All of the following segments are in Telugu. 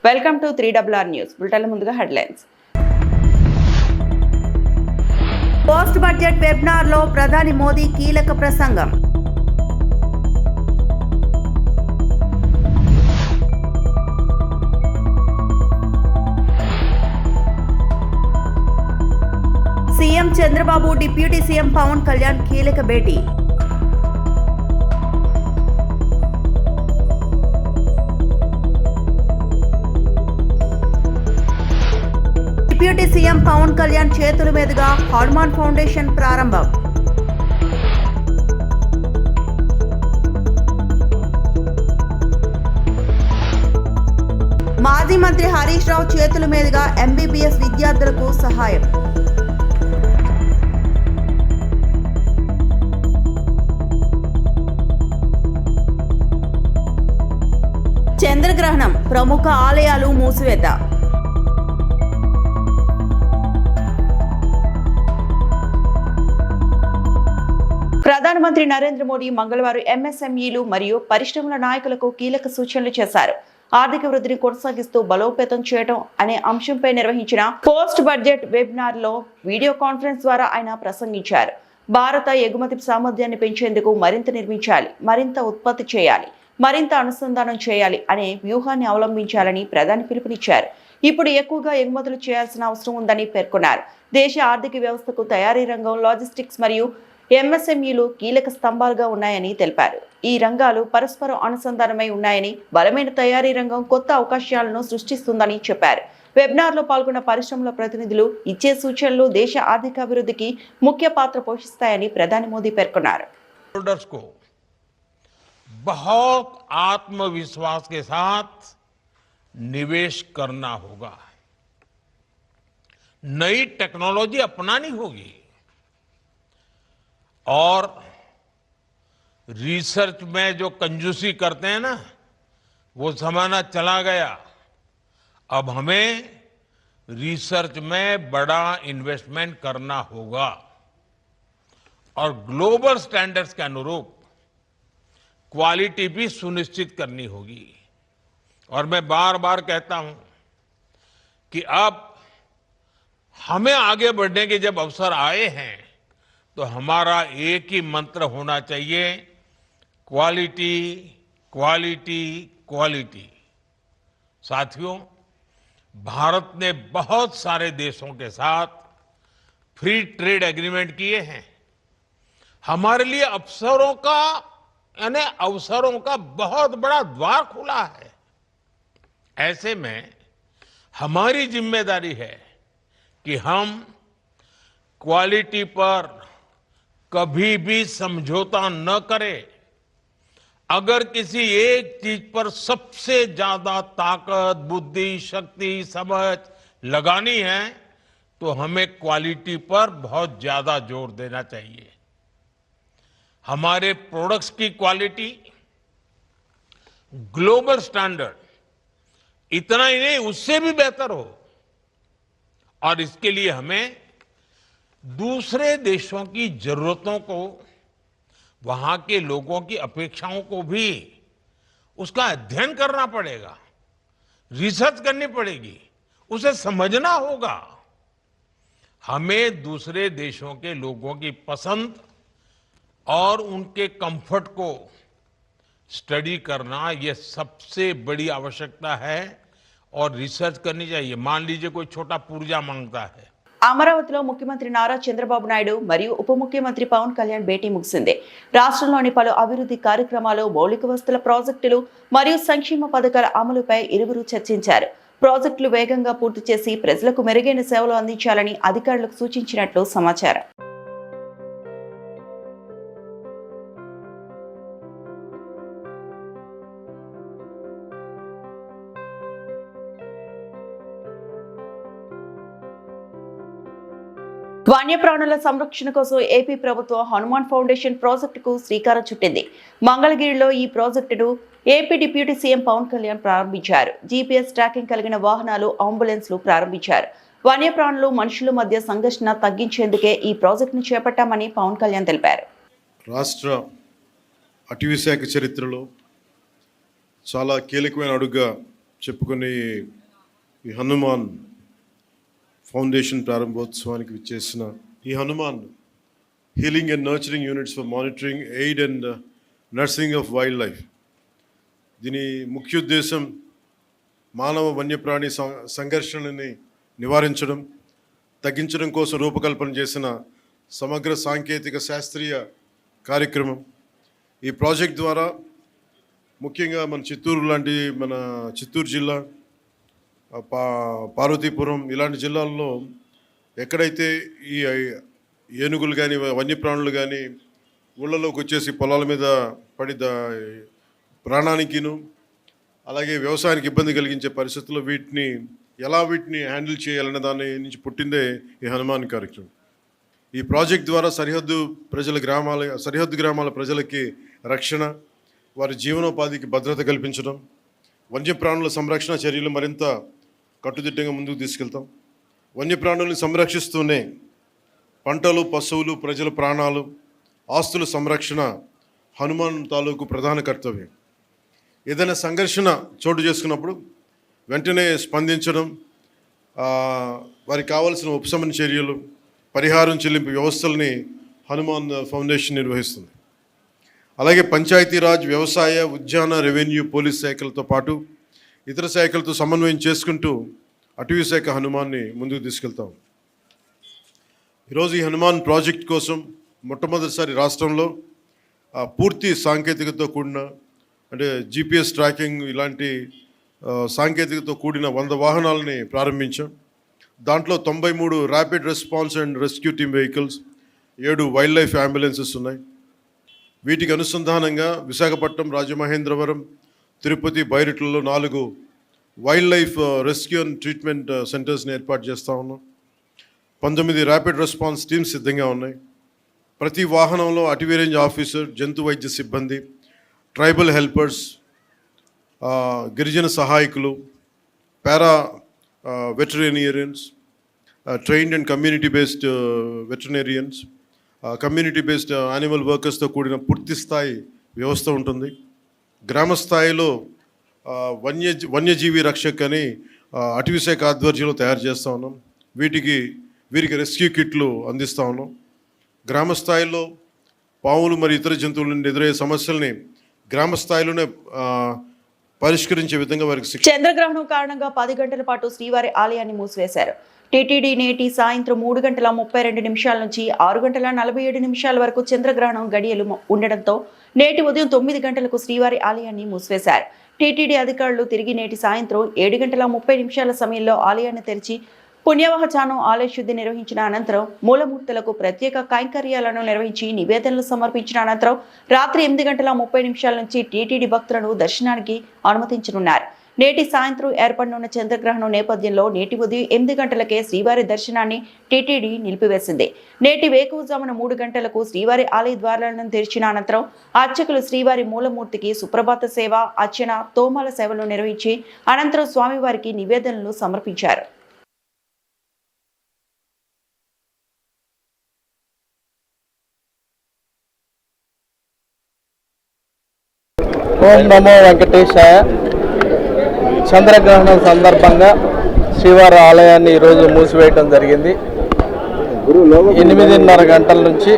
Welcome to 3RR news. బులెటిన్ల ముందుగా హెడ్లైన్స్. పోస్ట్ బడ్జెట్ వెబినార్లో ప్రధాని మోదీ కీలక ప్రసంగం. CM Chandrababu deputy CM Pawan Kalyan కీలక భేటీ. డిప్యూటీ సీఎం పవన్ కళ్యాణ్ చేతుల మీదుగా హనుమాన్ ఫౌండేషన్ ప్రారంభం. మాజీ మంత్రి హరీష్ రావు చేతుల మీదుగా ఎంబీబీఎస్ విద్యార్థులకు సహాయం. చంద్రగ్రహణం, ప్రముఖ ఆలయాలు మూసివేత. ప్రధానమంత్రి నరేంద్ర మోడీ మంగళవారం ఎంఎస్ఎంఈలు మరియు పరిశ్రమల నాయకులకు కీలక సూచనలు చేశారు. ఆర్థిక వృద్ధిని కొనసాగిస్తూ బలోపేతం చేయడం అనే అంశంపై నిర్వహించిన పోస్ట్ బడ్జెట్ వెబినార్ లో వీడియో కాన్ఫరెన్స్ ద్వారా ఆయన ప్రసంగించారు. భారత ఎగుమతి సామర్థ్యాన్ని పెంచేందుకు మరింత నిర్మించాలి, మరింత ఉత్పత్తి చేయాలి, మరింత అనుసంధానం చేయాలి అనే వ్యూహాన్ని అవలంబించాలని ప్రధాని పిలుపునిచ్చారు. ఇప్పుడు ఎక్కువగా ఎగుమతులు చేయాల్సిన అవసరం ఉందని పేర్కొన్నారు. దేశ ఆర్థిక వ్యవస్థకు తయారీ రంగం, లాజిస్టిక్స్ మరియు ఎంఎస్ఎంఈలు కీలక స్తంభాలుగా ఉన్నాయని తెలిపారు. ఈ రంగాలు పరస్పరం అనుసంధానమై ఉన్నాయని, బలమైన తయారీ రంగం కొత్త అవకాశాలను సృష్టిస్తుందని చెప్పారు. వెబినార్లో పాల్గొన్న పరిశ్రమల ప్రతినిధులు ఇచ్చే సూచనలు దేశ ఆర్థికాభివృద్ధికి ముఖ్య పాత్ర పోషిస్తాయని ప్రధాని మోదీ పేర్కొన్నారు. बहुत आत्मविश्वास के साथ निवेश करना होगा, नई टेक्नोलॉजी अपनानी होगी और रिसर्च में जो कंजूसी करते हैं ना, वो जमाना चला गया. अब हमें रिसर्च में बड़ा इन्वेस्टमेंट करना होगा और ग्लोबल स्टैंडर्ड्स के अनुरूप क्वालिटी भी सुनिश्चित करनी होगी. और मैं बार बार कहता हूं कि अब हमें आगे बढ़ने के जब अवसर आए हैं तो हमारा एक ही मंत्र होना चाहिए, क्वालिटी क्वालिटी क्वालिटी. साथियों, भारत ने बहुत सारे देशों के साथ फ्री ट्रेड एग्रीमेंट किए हैं. हमारे लिए अवसरों का बहुत बड़ा द्वार खुला है. ऐसे में हमारी जिम्मेदारी है कि हम क्वालिटी पर कभी भी समझौता न करें. अगर किसी एक चीज पर सबसे ज्यादा ताकत, बुद्धि, शक्ति, समझ लगानी है तो हमें क्वालिटी पर बहुत ज्यादा जोर देना चाहिए. हमारे प्रोडक्ट्स की क्वालिटी, ग्लोबल स्टैंडर्ड इतना ही नहीं, उससे भी बेहतर हो. और इसके लिए हमें दूसरे देशों की जरूरतों को, वहां के लोगों की अपेक्षाओं को भी उसका अध्ययन करना पड़ेगा, रिसर्च करनी पड़ेगी, उसे समझना होगा. हमें दूसरे देशों के लोगों की पसंद और उनके कंफर्ट को स्टडी करना, ये सबसे बड़ी आवश्यकता है और रिसर्च करनी चाहिए. मान लीजिए कोई छोटा पुर्जा मांगता है. అమరావతిలో ముఖ్యమంత్రి నారా చంద్రబాబు నాయుడు మరియు ఉప ముఖ్యమంత్రి పవన్ కళ్యాణ్ భేటీ ముగిసింది. రాష్ట్రంలోని పలు అభివృద్ధి కార్యక్రమాలు, మౌలిక వసతుల ప్రాజెక్టులు మరియు సంక్షేమ పథకాల అమలుపై ఇరువురు చర్చించారు. ప్రాజెక్టులు వేగంగా పూర్తి చేసి ప్రజలకు మెరుగైన సేవలు అందించాలని అధికారులకు సూచించినట్లు సమాచారం. వన్యప్రాణుల సంరక్షణ కోసం ఏపీ ప్రభుత్వం హనుమాన్ ఫౌండేషన్ ప్రాజెక్టుకు శ్రీకారం చుట్టింది. మంగళగిరిలో ఈ ప్రాజెక్టును AP deputy CM Pawan Kalyan ప్రారంభించారు. జీపీఎస్ ట్రాకింగ్ కలిగిన వాహనాలు, అంబులెన్స్లు ప్రారంభించారు. వన్యప్రాణులు, మనుషుల మధ్య సంఘర్షణ తగ్గించేందుకే ఈ ప్రాజెక్టును చేపట్టామని పవన్ కళ్యాణ్ తెలిపారు. రాష్ట్ర అటవీ శాఖ చరిత్రలో చాలా కీలకమైన అడుగుగా చెప్పుకునే ఈ హనుమాన్ ఫౌండేషన్ ప్రారంభోత్సవానికి విచ్చేసిన ఈ Hanuman healing and nurturing units for monitoring aid and nursing of wild life. దీని ముఖ్య ఉద్దేశం మానవ వన్యప్రాణి సంఘర్షణని నివారించడం, తగ్గించడం కోసం రూపకల్పన చేసిన సమగ్ర సాంకేతిక శాస్త్రీయ కార్యక్రమం. ఈ ప్రాజెక్ట్ ద్వారా ముఖ్యంగా మన చిత్తూరు జిల్లా, పార్వతీపురం ఇలాంటి జిల్లాల్లో ఎక్కడైతే ఈ ఏనుగులు కానీ వన్యప్రాణులు కానీ ఊళ్ళలోకి వచ్చేసి పొలాల మీద పడి ప్రాణానికిను అలాగే వ్యవసాయానికి ఇబ్బంది కలిగించే పరిస్థితుల్లో వీటిని హ్యాండిల్ చేయాలనే దాని నుంచి పుట్టిందే ఈ హనుమాన్ కార్యక్రమం. ఈ ప్రాజెక్ట్ ద్వారా సరిహద్దు గ్రామాల ప్రజలకి రక్షణ, వారి జీవనోపాధికి భద్రత కల్పించడం, వన్యప్రాణుల సంరక్షణ చర్యలు మరింత కట్టుదిట్టంగా ముందుకు తీసుకెళ్తాం. వన్యప్రాణుల్ని సంరక్షిస్తూనే పంటలు, పశువులు, ప్రజల ప్రాణాలు, ఆస్తుల సంరక్షణ హనుమాన్ తాలూకు ప్రధాన కర్తవ్యం. ఏదైనా సంఘర్షణ చోటు చేసుకున్నప్పుడు వెంటనే స్పందించడం, వారికి కావాల్సిన ఉపశమన చర్యలు, పరిహారం చెల్లింపు వ్యవస్థల్ని హనుమాన్ ఫౌండేషన్ నిర్వహిస్తుంది. అలాగే పంచాయతీరాజ్, వ్యవసాయ, ఉద్యాన, రెవెన్యూ, పోలీస్ శాఖలతో పాటు ఇతర శాఖలతో సమన్వయం చేసుకుంటూ అటవీ శాఖ హనుమాన్ని ముందుకు తీసుకెళ్తాం. ఈరోజు ఈ హనుమాన్ ప్రాజెక్ట్ కోసం మొట్టమొదటిసారి రాష్ట్రంలో పూర్తి సాంకేతికతతో కూడిన అంటే GPS ట్రాకింగ్ ఇలాంటి సాంకేతికతతో కూడిన 100 వాహనాలని ప్రారంభించాం. దాంట్లో 93 rapid response and rescue team vehicles, 7 wildlife ambulances ఉన్నాయి. వీటికి అనుసంధానంగా విశాఖపట్నం, రాజమహేంద్రవరం, తిరుపతి, బైరిట్లలో 4 wildlife rescue and treatment సెంటర్స్ని ఏర్పాటు చేస్తూ ఉన్నాం. 19 ర్యాపిడ్ రెస్పాన్స్ టీమ్స్ సిద్ధంగా ఉన్నాయి. ప్రతి వాహనంలో అటవీ రేంజ్ ఆఫీసర్, జంతు వైద్య సిబ్బంది, ట్రైబల్ హెల్పర్స్, గిరిజన సహాయకులు, para veterinarians, trained and community based veterinarians, community based animal వర్కర్స్తో కూడిన పూర్తి స్థాయి వ్యవస్థ ఉంటుంది. గ్రామ స్థాయిలో వన్యజీవి రక్షక్ అని అటవీ శాఖ ఆధ్వర్యంలో తయారు చేస్తూ ఉన్నాం. వీరికి రెస్క్యూ కిట్లు అందిస్తూ ఉన్నాం. గ్రామ స్థాయిలో పాములు మరియు ఇతర జంతువుల నుండి ఎదురయ్యే సమస్యల్ని గ్రామ స్థాయిలోనే పరిష్కరించే విధంగా వారికి చంద్రగ్రహణం కారణంగా 10 గంటల పాటు శ్రీవారి ఆలయాన్ని మూసివేశారు. టీటీడీ నేటి సాయంత్రం 3:32 నుంచి 6:47 వరకు చంద్రగ్రహణం గడియలు ఉండడంతో నేటి ఉదయం 9 గంటలకు శ్రీవారి ఆలయాన్ని మూసివేశారు. టీటీడీ అధికారులు తిరిగి నేటి సాయంత్రం 7:30 సమయంలో ఆలయాన్ని తెరిచి పుణ్యవాహచానం ఆలయ శుద్ధి నిర్వహించిన అనంతరం మూలమూర్తులకు ప్రత్యేక కైంకర్యాలను నిర్వహించి నివేదనలు సమర్పించిన అనంతరం రాత్రి 8:30 నుంచి టీటీడీ భక్తులను దర్శనానికి అనుమతించనున్నారు. నేటి సాయంత్రం ఏర్పడనున్న చంద్రగ్రహణం నేపథ్యంలో నేటి ఉదయం 8 గంటలకే శ్రీవారి దర్శనాన్ని టీటీడీ నిలిపివేసింది. నేటి వేకువజామున 3 గంటలకు శ్రీవారి ఆలయ ద్వారాలను తెరిచిన అనంతరం అర్చకులు శ్రీవారి మూలమూర్తికి సుప్రభాత సేవ, అర్చన, తోమాల సేవలు నిర్వహించి అనంతరం స్వామివారికి నివేదనలు సమర్పించారు. ఓం నమో వెంకటేశాయ. చంద్రగ్రహణం సందర్భంగా శ్రీవారి ఆలయాన్ని ఈరోజు మూసివేయటం జరిగింది. 8:30 గంటల నుంచి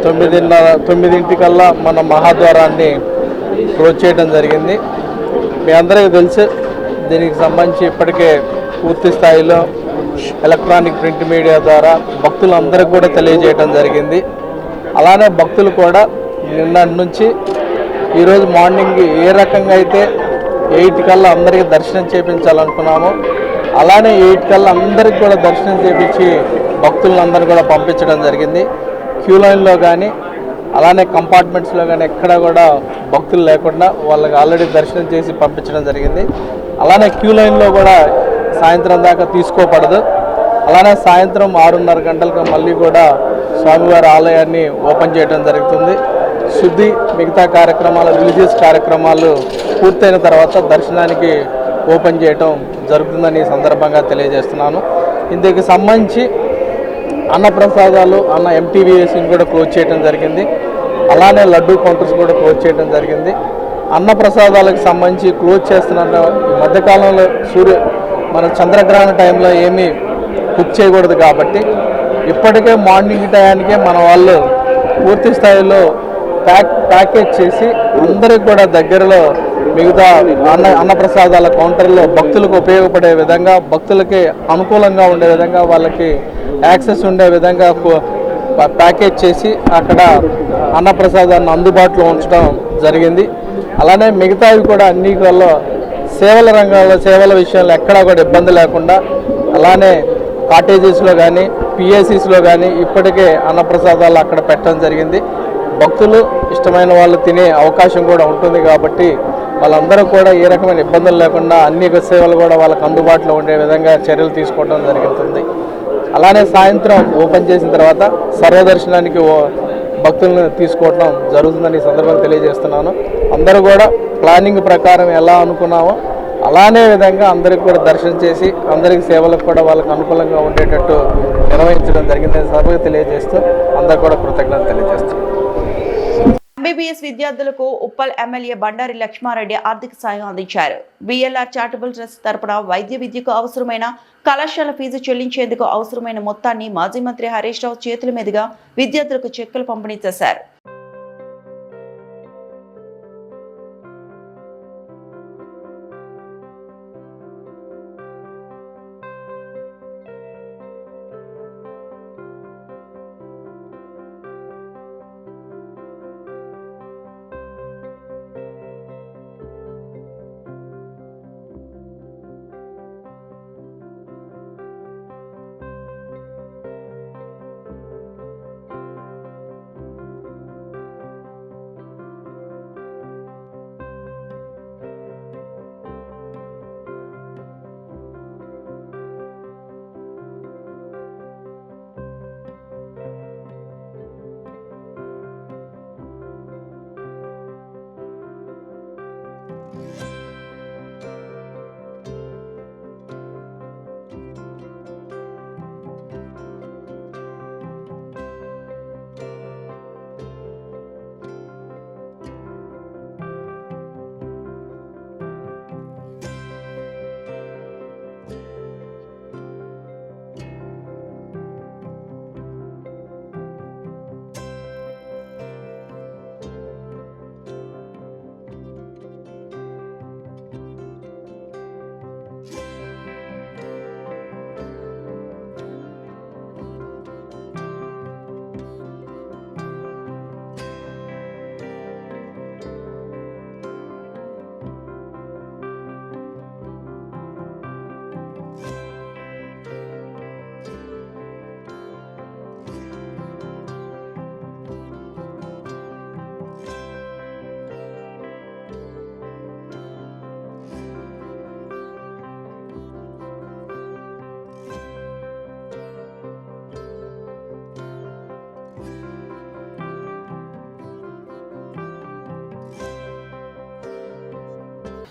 9:00 మన మహాద్వారాన్ని క్లోజ్ చేయడం జరిగింది. మీ అందరికీ తెలుసు, దీనికి సంబంధించి ఇప్పటికే పూర్తి స్థాయిలో ఎలక్ట్రానిక్ ప్రింట్ మీడియా ద్వారా భక్తులందరికీ కూడా తెలియజేయడం జరిగింది. అలానే భక్తులు కూడా నిన్నటి నుంచి ఈరోజు మార్నింగ్ ఏ రకంగా అయితే 8 కల్లా అందరికీ దర్శనం చేయించాలనుకున్నామో అలానే 8 కల్లా అందరికీ కూడా దర్శనం చేయించి భక్తులందరూ కూడా పంపించడం జరిగింది. క్యూ లైన్లో కానీ అలానే కంపార్ట్మెంట్స్లో కానీ ఎక్కడ కూడా భక్తులు లేకుండా వాళ్ళకి ఆల్రెడీ దర్శనం చేసి పంపించడం జరిగింది. అలానే క్యూ లైన్లో కూడా సాయంత్రం దాకా తీసుకోకూడదు. అలానే సాయంత్రం 6:30 గంటలకు మళ్ళీ కూడా స్వామివారి ఆలయాన్ని ఓపెన్ చేయడం జరుగుతుంది. శుద్ధి, మిగతా కార్యక్రమాలు, రిలీజియస్ కార్యక్రమాలు పూర్తయిన తర్వాత దర్శనానికి ఓపెన్ చేయటం జరుగుతుందని ఈ సందర్భంగా తెలియజేస్తున్నాను. ఇందుకు సంబంధించి అన్నప్రసాదాలు, ఎంటీవీఎస్ని కూడా క్లోజ్ చేయడం జరిగింది. అలానే లడ్డూ కౌంటర్స్ కూడా క్లోజ్ చేయడం జరిగింది. అన్నప్రసాదాలకు సంబంధించి క్లోజ్ చేస్తున్నారు. ఈ మధ్యకాలంలో మన చంద్రగ్రహణ టైంలో ఏమీ కుక్ చేయకూడదు కాబట్టి ఇప్పటికే మార్నింగ్ టయానికే మన వాళ్ళు పూర్తి స్థాయిలో ప్యాకేజ్ చేసి అందరికి కూడా దగ్గరలో మిగతా అన్నప్రసాదాల కౌంటర్లో భక్తులకు ఉపయోగపడే విధంగా, భక్తులకి అనుకూలంగా ఉండే విధంగా, వాళ్ళకి యాక్సెస్ ఉండే విధంగా ప్యాకేజ్ చేసి అక్కడ అన్నప్రసాదాన్ని అందుబాటులో ఉంచడం జరిగింది. అలానే మిగతావి కూడా అన్ని సేవల రంగాల్లో సేవల విషయంలో ఎక్కడా కూడా ఇబ్బంది లేకుండా, అలానే కాటేజెస్లో కానీ పిఎస్సిస్లో కానీ ఇప్పటికే అన్నప్రసాదాలు అక్కడ పెట్టడం జరిగింది. భక్తులు ఇష్టమైన వాళ్ళు తినే అవకాశం కూడా ఉంటుంది కాబట్టి వాళ్ళందరూ కూడా ఏ రకమైన ఇబ్బందులు లేకుండా అన్ని సేవలు కూడా వాళ్ళకు అందుబాటులో ఉండే విధంగా చర్యలు తీసుకోవడం జరుగుతుంది. అలానే సాయంత్రం ఓపెన్ చేసిన తర్వాత సర్వదర్శనానికి భక్తులను తీసుకోవడం జరుగుతుందని ఈ సందర్భంగా తెలియజేస్తున్నాను. అందరూ కూడా ప్లానింగ్ ప్రకారం ఎలా అనుకున్నామో అలానే విధంగా అందరికి కూడా దర్శనం చేసి అందరికి సేవలకు కూడా వాళ్ళకు అనుకూలంగా ఉండేటట్టు నిర్వహించడం జరిగిందని సభకు తెలియజేస్తూ అందరూ కూడా కృతజ్ఞతలు తెలియజేస్తాం. ఎంబీబీఎస్ విద్యార్థులకు ఉప్పల్ ఎమ్మెల్యే బండారి లక్ష్మారెడ్డి ఆర్థిక సాయం అందించారు. బిఎల్ఆర్ చారిటబుల్ ట్రస్ట్ తరపున వైద్య విద్యకు అవసరమైన కళాశాల ఫీజు చెల్లించేందుకు అవసరమైన మొత్తాన్ని మాజీ మంత్రి హరీష్ రావు చేతుల మీదుగా విద్యార్థులకు చెక్కులు పంపిణీ చేశారు.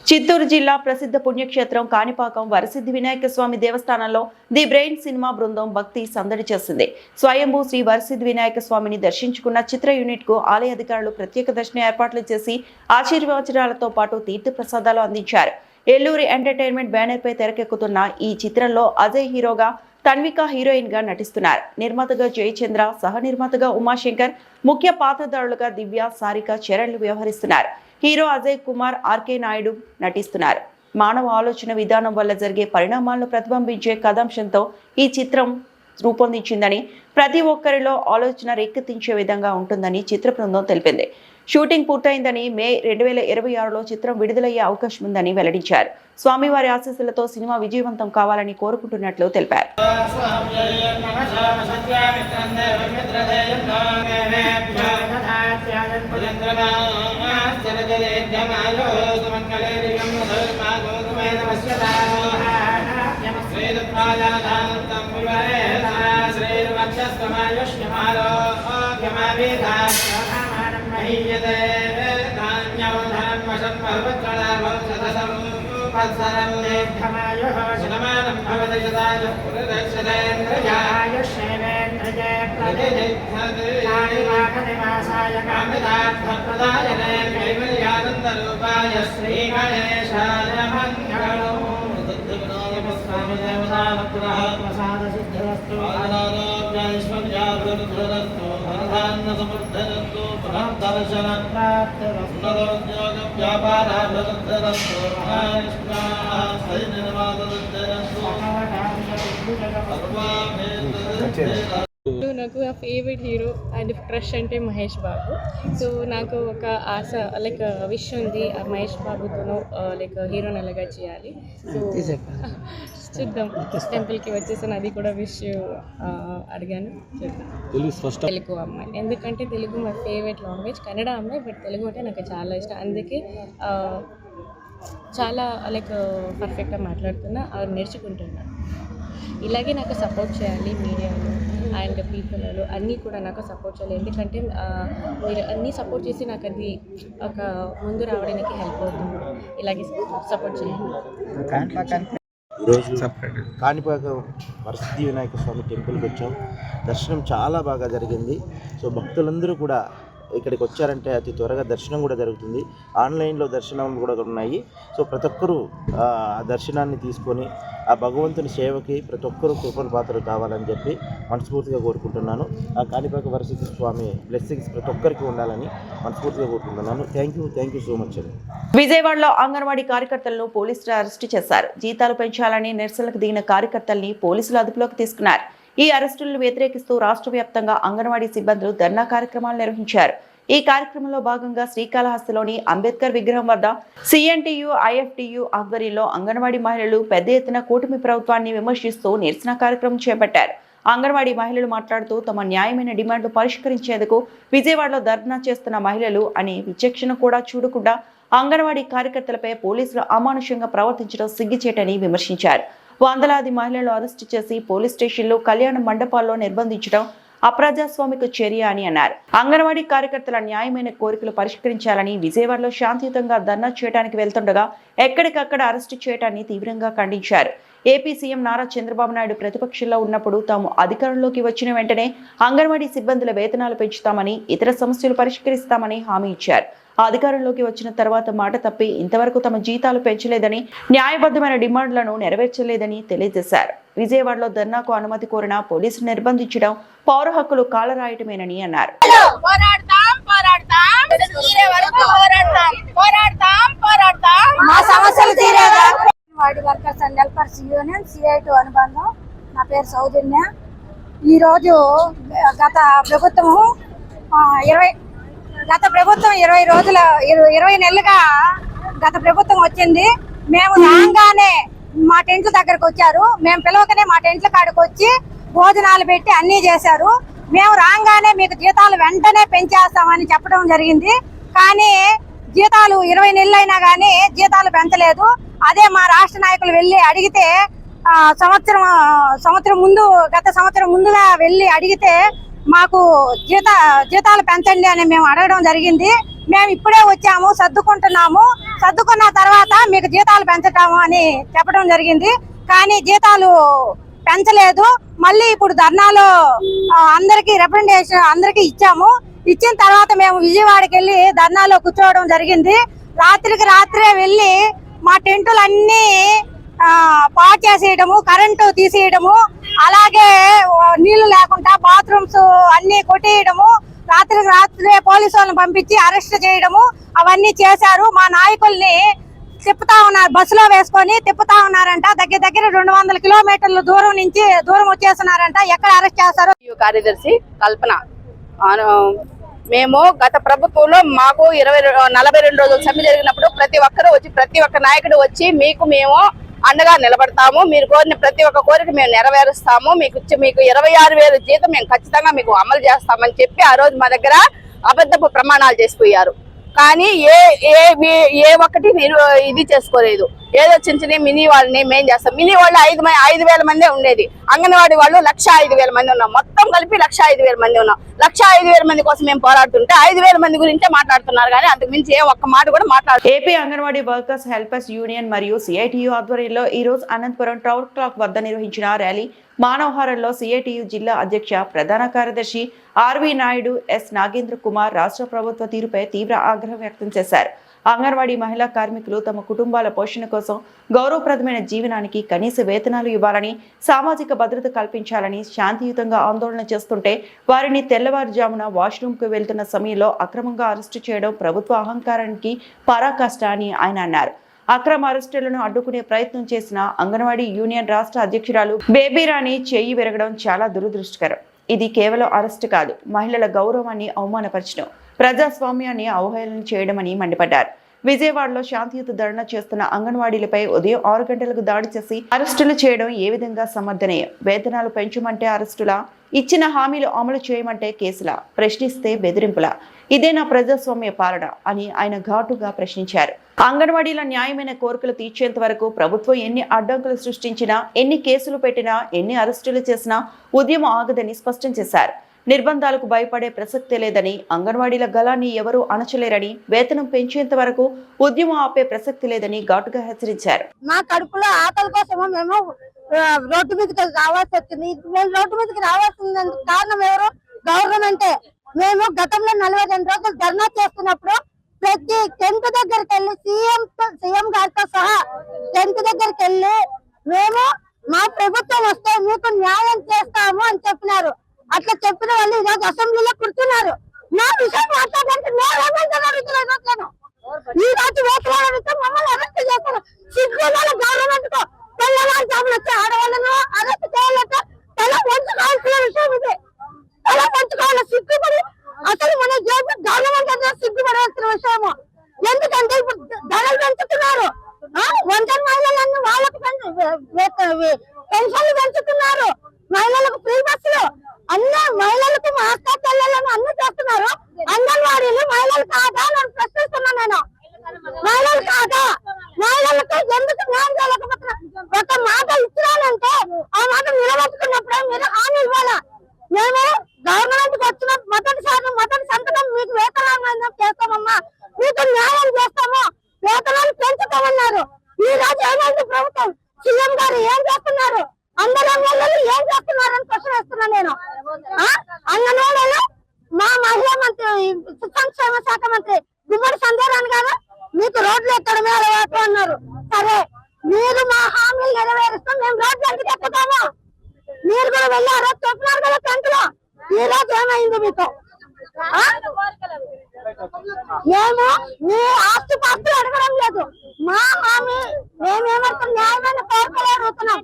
చిత్తూరు జిల్లా ప్రసిద్ధ పుణ్యక్షేత్రం కాణిపాకం వరసిద్ధి వినాయక స్వామి దేవస్థానంలో ది బ్రెయిన్ సినిమా బృందం భక్తి సందడి చేసింది. స్వయంభూ శ్రీ వరసిద్ధి వినాయక స్వామిని దర్శించుకున్న చిత్ర యూనిట్ కు ఆలయ అధికారులు ప్రత్యేక దర్శన ఏర్పాట్లు చేసి ఆశీర్వచనాలతో పాటు తీర్థ ప్రసాదాలు అందించారు. ఏలూరి ఎంటర్టైన్మెంట్ బ్యానర్ పై తెరకెక్కుతున్న ఈ చిత్రంలో అజయ్ హీరోగా, తన్విక హీరోయిన్ గా నటిస్తున్నారు. నిర్మాతగా జయచంద్ర, సహ నిర్మాతగా ఉమాశంకర్, ముఖ్య పాత్రధారులుగా దివ్య, సారిక, చరణ్లు వ్యవహరిస్తున్నారు. హీరో అజయ్ కుమార్, ఆర్కే నాయుడు నటిస్తున్నారు. మానవ ఆలోచన విధానం వల్ల జరిగే పరిణామాలను ప్రతిబింబించే కథాంశంతో ఈ చిత్రం రూపొందించిందని, ప్రతి ఒక్కరిలో ఆలోచన రేకెత్తించే విధంగా ఉంటుందని చిత్ర బృందం తెలిపింది. షూటింగ్ పూర్తయిందని, మే 2026లో చిత్రం విడుదలయ్యే అవకాశం ఉందని వెల్లడించారు. స్వామివారి ఆశీస్సులతో సినిమా విజయవంతం కావాలని కోరుకుంటున్నట్లు తెలిపారు. శతమానం భవతి శతాయుః పురుషేంద్రయాయుష్యేంద్రజే నాకు నా ఫేవరెట్ హీరో అండ్ క్రష్ అంటే మహేష్ బాబు. సో నాకు ఒక ఆశ లైక్ విష్ ఉంది మహేష్ బాబుతోనూ లైక్ హీరోని ఎలాగా చేయాలి. సో చూద్దాం, టెంపుల్కి వచ్చేసాను, అది కూడా విష్ అడిగాను. తెలుగు అమ్మాయి, ఎందుకంటే Telugu my favourite language. Kannada అమ్మాయి, బట్ తెలుగు అంటే నాకు చాలా ఇష్టం. అందుకే చాలా లైక్ పర్ఫెక్ట్గా మాట్లాడుతున్నా, నేర్చుకుంటున్నాను. ఇలాగే నాకు సపోర్ట్ చేయాలి మీడియాలో అండ్ పీపుల్ అన్నీ కూడా నాకు సపోర్ట్ చేయాలి. ఎందుకంటే మీరు అన్నీ సపోర్ట్ చేసి నాకు అది ఒక ముందు రావడానికి హెల్ప్ అవుతుంది. ఇలాగే సపోర్ట్ చేయాలి. ఈరోజు కాణిపాక వరసిద్ధి వినాయక స్వామి టెంపుల్కి వచ్చాం. దర్శనం చాలా బాగా జరిగింది. సో భక్తులందరూ కూడా ఇక్కడికి వచ్చారంటే అతి త్వరగా దర్శనం కూడా జరుగుతుంది. ఆన్లైన్లో దర్శనం కూడా ఉన్నాయి. సో ప్రతి ఒక్కరూ ఆ దర్శనాన్ని తీసుకొని ఆ భగవంతుని సేవకి ప్రతి ఒక్కరూ కృపణ పాత్రలు కావాలని చెప్పి మనస్ఫూర్తిగా కోరుకుంటున్నాను. ఆ కాణిపాక వరసిద్ధి స్వామి బ్లెస్సింగ్స్ ప్రతి ఒక్కరికి ఉండాలని మనస్ఫూర్తిగా కోరుకుంటున్నాను. థ్యాంక్ యూ సో మచ్ అండి. విజయవాడలో అంగన్వాడీ కార్యకర్తలను పోలీసులు అరెస్టు చేశారు. జీతాలు పెంచాలని నిరసనలకు దిగిన కార్యకర్తల్ని పోలీసులు అదుపులోకి తీసుకున్నారు. ఈ అరెస్టులను వ్యతిరేకిస్తూ రాష్ట్ర వ్యాప్తంగా అంగన్వాడీ సిబ్బందులు ధర్నా కార్యక్రమాలు నిర్వహించారు. ఈ కార్యక్రమంలో భాగంగా శ్రీకాళహస్తిలోని అంబేద్కర్ విగ్రహం వద్ద సిఎన్టీయు, ఐఎఫ్టియు ఆధ్వర్యంలో అంగన్వాడీ మహిళలు పెద్ద ఎత్తున కూటమి ప్రభుత్వాన్ని విమర్శిస్తూ నిరసన కార్యక్రమం చేపట్టారు. అంగన్వాడీ మహిళలు మాట్లాడుతూ తమ న్యాయమైన డిమాండ్లు పరిష్కరించేందుకు విజయవాడలో ధర్నా చేస్తున్న మహిళలు అనే విచక్షణ కూడా చూడకుండా అంగన్వాడీ కార్యకర్తలపై పోలీసులు అమానుషంగా ప్రవర్తించడం సిగ్గుచేటని విమర్శించారు. వందలాది మహిళలు అరెస్టు చేసి పోలీస్ స్టేషన్లో, కళ్యాణ మండపాల్లో నిర్బంధించడం అప్రజాస్వామిక చర్య అని అన్నారు. అంగన్వాడీ కార్యకర్తల న్యాయమైన కోరికలు పరిష్కరించాలని విజయవాడలో శాంతియుతంగా ధర్నా చేయడానికి వెళ్తుండగా ఎక్కడికక్కడ అరెస్టు చేయడాన్ని తీవ్రంగా ఖండించారు. ఏపీ సీఎం నారా చంద్రబాబు నాయుడు ప్రతిపక్షంలో ఉన్నప్పుడు తాము అధికారంలోకి వచ్చిన వెంటనే అంగన్వాడీ సిబ్బందుల వేతనాలు పెంచుతామని, ఇతర సమస్యలు పరిష్కరిస్తామని హామీ ఇచ్చారు. అధికారంలోకి వచ్చిన తర్వాత మాట తప్పి ఇంతవరకు తమ జీతాలు పెంచలేదని, న్యాయబద్ధమైన డిమాండ్లను నెరవేర్చలేదని తెలియజేశారు. విజయవాడలో ధర్నాకు అనుమతి కోరిన పోలీసులు నిర్బంధించడం పౌర హక్కులు కాలరాయటమేనని అన్నారు. Ward workers and helpers union CI2 అనుబంధం. నా పేరు సౌజన్య. ఈరోజు గత ప్రభుత్వం 20 నెలలుగా గత ప్రభుత్వం వచ్చింది. మేము రాగానే మా టెంట్ల దగ్గరకు వచ్చారు. మేము పిలవకనే మా టెంట్ల కాడికి వచ్చి భోజనాలు పెట్టి అన్నీ చేశారు. మేము రాగానే మీకు జీతాలు వెంటనే పెంచేస్తామని చెప్పడం జరిగింది. కానీ జీతాలు 20 నెలలు అయినా కానీ జీతాలు పెంచలేదు. అదే మా రాష్ట్ర నాయకులు వెళ్ళి అడిగితే గత సంవత్సరం ముందుగా వెళ్ళి అడిగితే మాకు జీతాలు పెంచండి అని మేము అడగడం జరిగింది. మేము ఇప్పుడే వచ్చాము, సర్దుకున్న తర్వాత మీకు జీతాలు పెంచటాము అని చెప్పడం జరిగింది. కానీ జీతాలు పెంచలేదు. మళ్ళీ ఇప్పుడు ధర్నాలో అందరికీ రిప్రజెంటేషన్ అందరికీ ఇచ్చాము. ఇచ్చిన తర్వాత మేము విజయవాడకి వెళ్ళి ధర్నాలో కూర్చోవడం జరిగింది. రాత్రికి రాత్రే వెళ్ళి మా టెంటులన్నీ పాడు చేసేయడము, కరెంటు తీసేయడము, అలాగే నీళ్లు లేకుండా బాత్రూమ్స్ అన్ని కొట్టేయడము, రాత్రికి రాత్రే పోలీసు వాళ్ళని పంపించి అరెస్ట్ చేయడము అవన్నీ చేశారు. మా నాయకుల్ని తిప్పుతా ఉన్నారు, బస్సులో వేసుకొని తిప్పుతా ఉన్నారంట. దగ్గర 200 కిలోమీటర్ల దూరం వచ్చేస్తున్నారంట. ఎక్కడ అరెస్ట్ చేస్తారో. కార్యదర్శి కల్పన. మేము గత ప్రభుత్వంలో మాకు 42 రోజులు సమ్మె జరిగినప్పుడు ప్రతి ఒక్క నాయకుడు వచ్చి మేము అండగా నిలబడతాము, మీరు కోరిన ప్రతి ఒక్క కోరిక మేము నెరవేరుస్తాము, మీకు 26,000 జీతం మేము ఖచ్చితంగా మీకు అమలు చేస్తామని చెప్పి ఆ రోజు మా దగ్గర అబద్ధపు ప్రమాణాలు చేసిపోయారు. కానీ ఏ ఒక్కటి ఇది చేసుకోలేదు. ఏదో చిన్న చిన్న మినీ వాళ్ళని మేం చేస్తాం. మినీ వాళ్ళు 5,000 మందే ఉండేది. అంగన్వాడీ వాళ్ళు 1,05,000 మంది ఉన్నాం. మొత్తం కలిపి 1,05,000 మంది ఉన్నాం. 1,05,000 మంది కోసం మేము పోరాడుతుంటే 5,000 మంది గురించే మాట్లాడుతున్నారు, కానీ అంతకు మించి ఒక్క మాట కూడా మాట్లాడు. AP anganwadi workers helpers union మరియు సిఐటియు ఆధ్వర్యంలో ఈ రోజు అనంతపురం టౌన్ క్లాక్ వద్ద నిర్వహించిన ర్యాలీ మానవహారంలో సిఐటియు జిల్లా అధ్యక్ష ప్రధాన కార్యదర్శి ఆర్వి నాయుడు, ఎస్ నాగేంద్ర కుమార్ రాష్ట్ర ప్రభుత్వ తీరుపై తీవ్ర ఆగ్రహం వ్యక్తం చేశారు. అంగన్వాడీ మహిళా కార్మికులు తమ కుటుంబాల పోషణ కోసం గౌరవప్రదమైన జీవనానికి కనీస వేతనాలు ఇవ్వాలని, సామాజిక భద్రత కల్పించాలని శాంతియుతంగా ఆందోళన చేస్తుంటే వారిని తెల్లవారుజామున వాష్రూమ్కు వెళ్తున్న సమయంలో అక్రమంగా అరెస్టు చేయడం ప్రభుత్వ అహంకారానికి పరాకాష్ట అని ఆయన అన్నారు. అక్రమ అరెస్టులను అడ్డుకునే ప్రయత్నం చేసిన అంగన్వాడీ యూనియన్ రాష్ట్ర అధ్యక్షురాలు బేబీరాణి చెయ్యి విరగడం చాలా దురదృష్టకరం. ఇది కేవలం అరెస్టు కాదు, మహిళల గౌరవాన్ని అవమానపరచడం, ప్రజాస్వామ్యాన్ని అవహేళన చేయడమని మండిపడ్డారు. విజయవాడలో శాంతియుత ధర్నా చేస్తున్న అంగన్వాడీలపై ఉదయం 6 గంటలకు దాడి చేసి అరెస్టులు చేయడం ఏ విధంగా సమర్థనీయం? వేతనాలు పెంచమంటే అరెస్టులా? ఇచ్చిన హామీలు అమలు చేయమంటే కేసులా? ప్రశ్నిస్తే బెదిరింపులా? ఇదేనా ప్రజాస్వామ్య పాలన అని ఆయన ఘాటుగా ప్రశ్నించారు. అంగన్వాడీల న్యాయమైన కోరికలు తీర్చేంత వరకు ప్రభుత్వం ఎన్ని అడ్డంకులు సృష్టించినా, ఎన్ని కేసులు పెట్టినా, ఎన్ని అరెస్టులు చేసినా ఉద్యమం ఆగదని స్పష్టం చేశారు. నిర్బంధాలకు భయపడే ప్రసక్తే లేదని, అంగన్వాడీల గలాన్ని ఎవరూ అణచలేరని, వేతనం పెంచేంత వరకు ఉద్యమం ఆపే ప్రసక్తి లేదని ఘాటుగా హెచ్చరించారు. మా కడుపులో ఆకలి కోసము మేము రోడ్డు మీదకి రావాల్సి వచ్చింది. మేము రోడ్డు మీదకి రావాల్సిన కారణం ఎవరు? గవర్నమెంటే. మేము గతంలో 42 రోజులు ధర్నా చేస్తున్నప్పుడు ప్రతి టెంట్ దగ్గరికి వెళ్ళి సీఎం గారితో సహా టెంట్ దగ్గరికి వెళ్ళి మేము మా ప్రభుత్వం వస్తే మీకు న్యాయం చేస్తాము అని చెప్పినారు. అట్లా చెప్పిన వాళ్ళు ఈరోజు అసెంబ్లీలో కూర్చున్నారు. నా విషయం మాట్లాడంటే ఈ రోజు వేతనాలతో మమ్మల్ని అరెస్ట్ చేస్తారు. సిగ్గుల గవర్నమెంట్ కు తెల్లవారుజామున వచ్చి ఆడవాళ్ళను అరెస్ట్ చేయాలంటే తల వంచుకోవాల్సిన విషయం ఇది. తల వంచుకోవాలి, సిగ్గుపడి అసలు మన గవర్నమెంట్ దగ్గర సిగ్గుపడాల్సిన విషయము. ఎందుకంటే ఇప్పుడు ధరలు పెంచుతున్నారు. ఒంటరి మహిళలన్నీ వాళ్ళకు పెన్షన్లు పెంచుతున్నారు. మహిళలకు ఫ్రీ బస్సులు, అన్ని మహిళలకు హాస్పిటల్లను అన్ని చేస్తున్నారు. అంగన్వాడీలు మహిళలు కాదా అని ప్రశ్నిస్తున్నాను నేను. మహిళలు కాదా? మహిళలకు ఎందుకు న్యాయం చేయలేకపోతున్నా? ఒక మాట ఇచ్చినానంటే ఆ మాట నిలబెట్టుకున్నప్పుడే మీరు హామీ ఇవ్వాలా. మేము గవర్నమెంట్ కి వచ్చిన మొదటి సంతకం మీకు వేతనాలు చేస్తామమ్మా, మీకు న్యాయం చేస్తాము, వేతనాలు పెంచుతామన్నారు. ఈ రోజు ఏమైంది? ప్రభుత్వం సీఎం గారు ఏం చేస్తున్నారు? అంగన్వాడీలు ఏం చేస్తున్నారని క్వశ్చన్ వేస్తున్నా నేను. అంగన్వాడీలు మా మహిళా మంత్రి, సంక్షేమ శాఖ మంత్రి గుమ్మడి సంధ్యారాణి గారు మీకు రోడ్లు ఎక్కడమే అలవాటు అన్నారు. సరే, మీరు మా హామీలు నెరవేరుస్తాం, మేము రోడ్లు ఎందుకు ఎక్కుతాము? మీరు కూడా వెళ్ళారు, చెప్పినారు కదా టెంట్లో. ఈ రోజు ఏమైంది మీకు? మేము మీ ఆస్తి పాస్తులు అడగడం లేదు. మా హామీ మేమేమంటాం? న్యాయమైన కోరికలు అడుగుతున్నాం.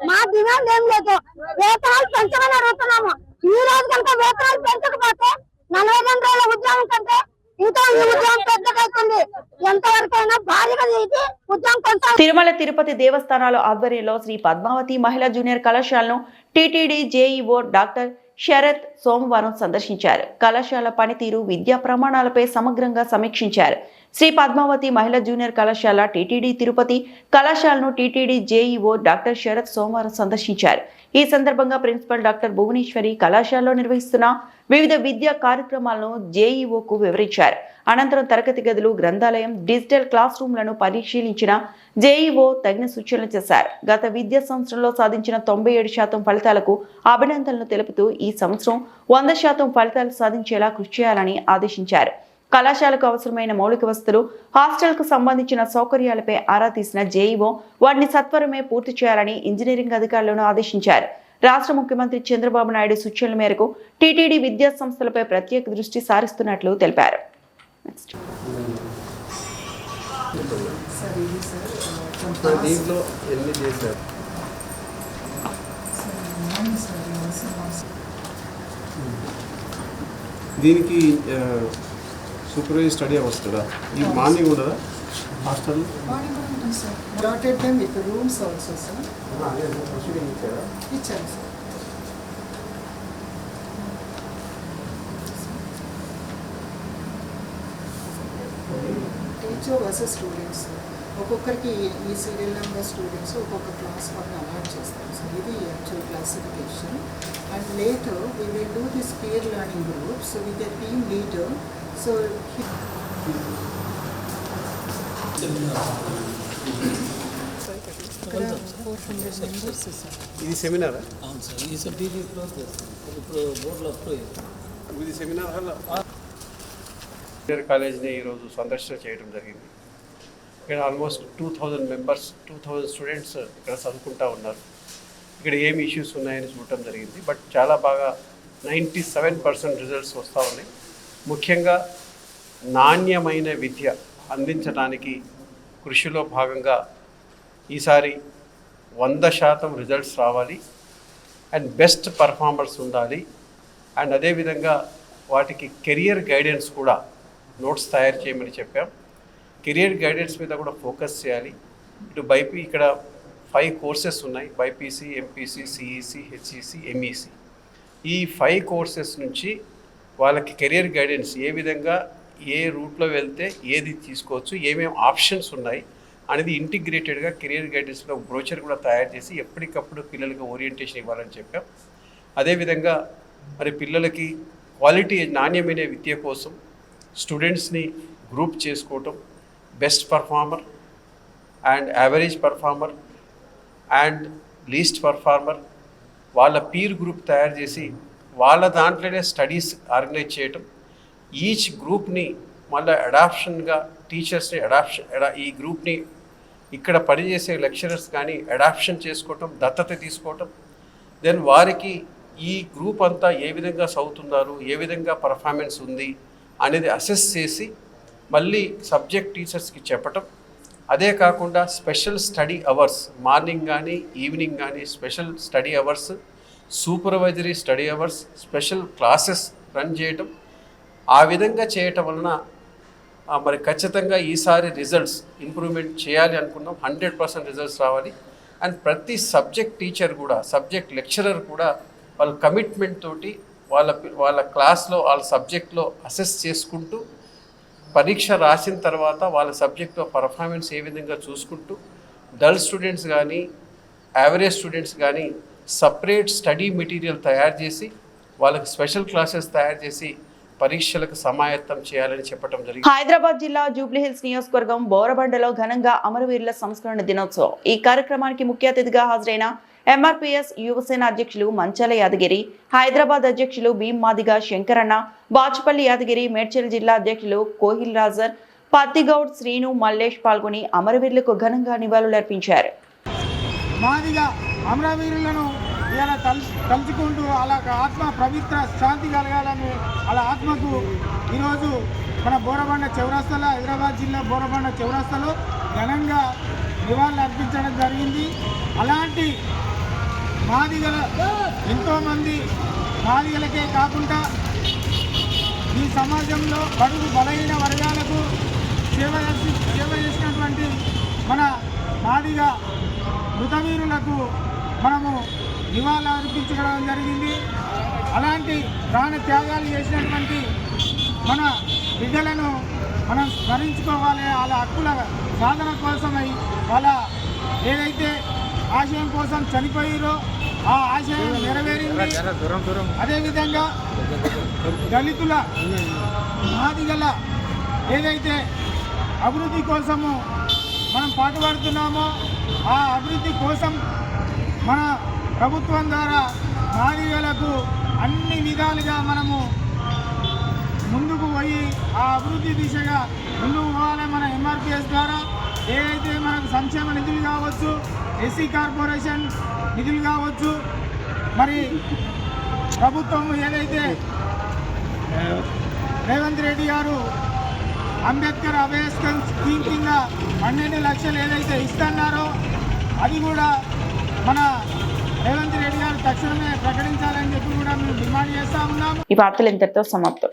మా డిమాండ్ ఏం లేదు, వేతనాలు పెంచమని అడుగుతున్నాము. ఈ రోజు కనుక వేతనాలు పెంచకపోతే 42 రోజుల ఉద్యోగం కంటే ఇంకా ఈ ఉద్యోగం పెద్దగైతుంది. ఎంతవరకైనా భారీగా ఇది ఉద్యోగం కొనసాగుతుంది. తిరుమల తిరుపతి దేవస్థానాల ఆధ్వర్యంలో శ్రీ పద్మావతి మహిళా జూనియర్ కళాశాలను టీటీడీ జేఈఓ డాక్టర్ శరత్ సోమవారం సందర్శించారు. కళాశాల పనితీరు, విద్యా ప్రమాణాలపై సమగ్రంగా సమీక్షించారు. శ్రీ పద్మావతి మహిళా జూనియర్ కళాశాల టీటీడీ తిరుపతి కళాశాలను టీటీడీ జేఈఓ డాక్టర్ శరత్ సోమవారం సందర్శించారు. ఈ సందర్భంగా ప్రిన్సిపల్ డాక్టర్ భువనేశ్వరి కళాశాలలో నిర్వహిస్తున్న వివిధ విద్యా కార్యక్రమాలను జేఈఓకు వివరించారు. అనంతరం తరగతి గదులు, గ్రంథాలయం, డిజిటల్ క్లాస్ రూమ్లను పరిశీలించిన జేఈఓ తగిన సూచనలు చేశారు. గత విద్యా సంవత్సరంలో సాధించిన 97% ఫలితాలకు అభినందనలు తెలుపుతూ ఈ సంవత్సరం 100% ఫలితాలు సాధించేలా కృషి చేయాలని ఆదేశించారు. కళాశాలకు అవసరమైన మౌలిక వసతులు, హాస్టల్కు సంబంధించిన సౌకర్యాలపై ఆరా తీసిన జేఈఓ వాటిని సత్వరమే పూర్తి చేయాలని ఇంజనీరింగ్ అధికారులను ఆదేశించారు. రాష్ట్ర ముఖ్యమంత్రి చంద్రబాబు నాయుడు సూచనల మేరకు టీటీడీ విద్యా సంస్థలపై ప్రత్యేక దృష్టి సారిస్తున్నట్లు తెలిపారు. దీనికి సూపర్వైజ్ స్టడీ అవర్స్ కదా, ఈ మార్నింగ్ ఉండదా hostel? Allotted them with rooms also, sir. Kitchen, sir. Teacher versus students, sir. ఒక్కొక్కరికి ఈ సీరియల్ నెంబర్ స్టూడెంట్స్ ఒక్కొక్క క్లాస్ వాళ్ళని అలాట్ చేస్తాం. సో ఇది actual classification. And later we will do this peer learning group. So with a team leader. So ఇక్కడ 400 members సార్. ఇది సెమినారా? అవును సార్, ఈ సబ్జెక్ట్ క్లోజ్ చేస్తాం ఇప్పుడు బోర్డులో అప్రూవ్ ఇది సెమినార్ హాల్ ఇంటర్ కాలేజ్ని ఈరోజు సందర్శన చేయడం జరిగింది. ఇక్కడ ఆల్మోస్ట్ 2000 మెంబర్స్ 2000 స్టూడెంట్స్ ఇక్కడ చదువుకుంటూ ఉన్నారు. ఇక్కడ ఏమి ఇష్యూస్ ఉన్నాయని చూడటం జరిగింది. బట్ చాలా బాగా 97% రిజల్ట్స్ వస్తూ ఉన్నాయి. ముఖ్యంగా నాణ్యమైన విద్య అందించడానికి కృషిలో భాగంగా ఈసారి 100% రిజల్ట్స్ రావాలి అండ్ బెస్ట్ పర్ఫార్మర్స్ ఉండాలి. అండ్ అదేవిధంగా వాటికి కెరియర్ గైడెన్స్ కూడా నోట్స్ తయారు చేయమని చెప్పాం. కెరియర్ గైడెన్స్ మీద కూడా ఫోకస్ చేయాలి. ఇటు ఇక్కడ 5 కోర్సెస్ ఉన్నాయి, BiPC, MPC, CEC, HEC, MEC. ఈ 5 కోర్సెస్ నుంచి వాళ్ళకి కెరియర్ గైడెన్స్ ఏ విధంగా ఏ రూట్లో వెళ్తే ఏది తీసుకోవచ్చు, ఏమేమి ఆప్షన్స్ ఉన్నాయి అనేది ఇంటిగ్రేటెడ్గా కెరియర్ గైడెన్స్లో బ్రోచర్ కూడా తయారు చేసి ఎప్పటికప్పుడు పిల్లలకి ఓరియంటేషన్ ఇవ్వాలని చెప్పాం. అదేవిధంగా మరి పిల్లలకి క్వాలిటీ నాణ్యమైన విద్య కోసం స్టూడెంట్స్ని గ్రూప్ చేసుకోవటం, best performer and average performer and least performer వాళ్ళ పీర్ గ్రూప్ తయారు చేసి వాళ్ళ దాంట్లోనే స్టడీస్ ఆర్గనైజ్ చేయటం, ఈచ్ గ్రూప్ని మళ్ళీ అడాప్షన్గా టీచర్స్ని ఈ గ్రూప్ని ఇక్కడ పనిచేసే లెక్చరర్స్ కానీ అడాప్షన్ చేసుకోవటం, దత్తత తీసుకోవటం, దెన్ వారికి ఈ గ్రూప్ అంతా ఏ విధంగా చదువుతున్నారు, ఏ విధంగా పర్ఫార్మెన్స్ ఉంది అనేది అసెస్ చేసి మళ్ళీ సబ్జెక్ట్ టీచర్స్కి చెప్పటం. అదే కాకుండా స్పెషల్ స్టడీ అవర్స్ మార్నింగ్ కానీ ఈవినింగ్ కానీ special study hours, supervisory study hours, special classes run చేయటం. ఆ విధంగా చేయటం వలన మరి ఖచ్చితంగా ఈసారి రిజల్ట్స్ ఇంప్రూవ్మెంట్ చేయాలి అనుకున్నాం. 100% రిజల్ట్స్ రావాలి. అండ్ ప్రతి సబ్జెక్ట్ టీచర్ కూడా, సబ్జెక్ట్ లెక్చరర్ కూడా వాళ్ళ కమిట్మెంట్ తోటి వాళ్ళ క్లాస్లో వాళ్ళ సబ్జెక్ట్లో అసెస్ చేసుకుంటూ పరీక్ష రాసిన తర్వాత వాళ్ళ సబ్జెక్ట్లో పర్ఫార్మెన్స్ ఏ విధంగా చూసుకుంటూ డల్ స్టూడెంట్స్ కానీ యావరేజ్ స్టూడెంట్స్ కానీ సపరేట్ స్టడీ మెటీరియల్ తయారు చేసి వాళ్ళకి స్పెషల్ క్లాసెస్ తయారు చేసి పరీక్షలకు సమాయత్తం చేయాలని చెప్పడం జరిగింది. హైదరాబాద్ జిల్లా జూబ్లీహిల్స్ నియోజకవర్గం బోరబండలో ఘనంగా అమరవీరుల సంస్మరణ దినోత్సవం. ఈ కార్యక్రమానికి ముఖ్య అతిథిగా హాజరైన ఎంఆర్పీఎస్ యువసేన అధ్యక్షులు మంచాల యాదగిరి, హైదరాబాద్ అధ్యక్షులు భీం మాదిగ శంకరన్న, బాచుపల్లి యాదగిరి, మేడ్చల్ జిల్లా అధ్యక్షులు కోహిల్ రాజర్, పత్తిగౌడ్, శ్రీను, మల్లేష్ పాల్గొని అమరవీరులకు ఘనంగా నివాళులర్పించారు. మాదిగ అమరవీరులను ఇలా తలుచుకుంటూ అలా ఆత్మ పవిత్ర శాంతి కలగాలని అలా ఆత్మకు ఈరోజు మన బోరబండ చౌరస్తాలో, హైదరాబాద్ జిల్లా బోరబండ చౌరస్తాలో ఘనంగా నివాళులు అర్పించడం జరిగింది. అలాంటి మాదిగల ఎంతోమంది మాదిగలకే కాకుండా ఈ సమాజంలో బడుగు బలహీన వర్గాలకు సేవ చేసినటువంటి మన మాదిగ మృతవీరులకు మనము నివాళులు అర్పించడం జరిగింది. అలాంటి ప్రాణ త్యాగాలు చేసినటువంటి మన బిడ్డలను మనం స్మరించుకోవాలి. వాళ్ళ హక్కుల సాధన కోసమై వాళ్ళ ఏదైతే ఆశయం కోసం చనిపోయారో ఆ ఆశయం నెరవేరింది. అదేవిధంగా దళితుల మాదిగల ఏదైతే అభివృద్ధి కోసము మనం పాటుపడుతున్నామో ఆ అభివృద్ధి కోసం మన ప్రభుత్వం ద్వారా మాదిగలకు అన్ని విధాలుగా మనము ముందుకు పోయి ఆ అభివృద్ధి దిశగా ముందుకు పోవాలి. మన ఎంఆర్పిఎస్ ద్వారా ఏదైతే మనకు సంక్షేమ నిధులు కావచ్చు, ఎస్సీ కార్పొరేషన్ నిధులు కావచ్చు, మరి ప్రభుత్వం ఏదైతే రేవంత్ రెడ్డి గారు అంబేద్కర్ అభయస్కన్ స్కీమ్ కింద 12 లక్షలు ఏదైతే ఇస్తున్నారో అది కూడా మన రేవంత్ రెడ్డి గారు తక్షణమే ప్రకటించాలని చెప్పి కూడా మేము డిమాండ్ చేస్తా ఉన్నాము. ఈ వార్తలు ఇంతటితో సమాప్తం.